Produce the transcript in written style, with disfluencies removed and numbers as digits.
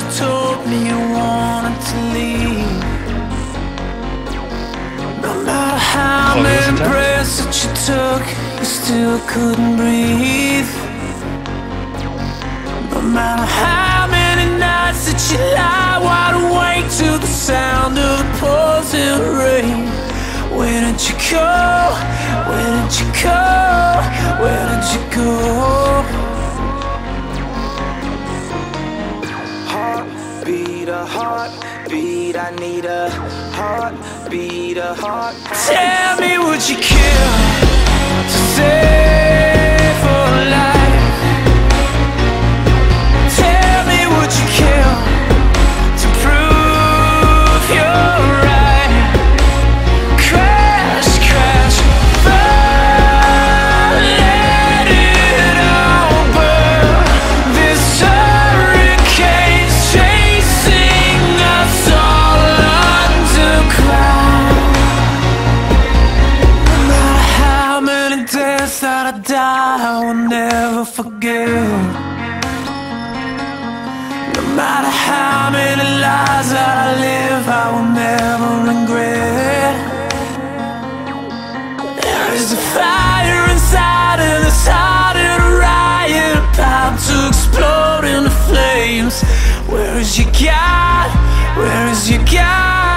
you told me you wanted to leave. No matter how many breaths that you took, you still couldn't breathe. No matter how many nights that you lie wide awake to the sound of the pouring rain. Where did you go? Where did you go? Where did you go? Heartbeat, a heartbeat, I need a heartbeat, a heart. Tell me, would you kill to save a life? Tell me, would you kill to prove you're right? Crash, crash, fall, let it all burn. This hurricane's chasing us all underground. No matter how many days that I die, I will never forget. No matter how many lies that I live, I will never regret. There is a fire inside and it's hot and a riot about to explode into flames. Where is your God? Where is your God?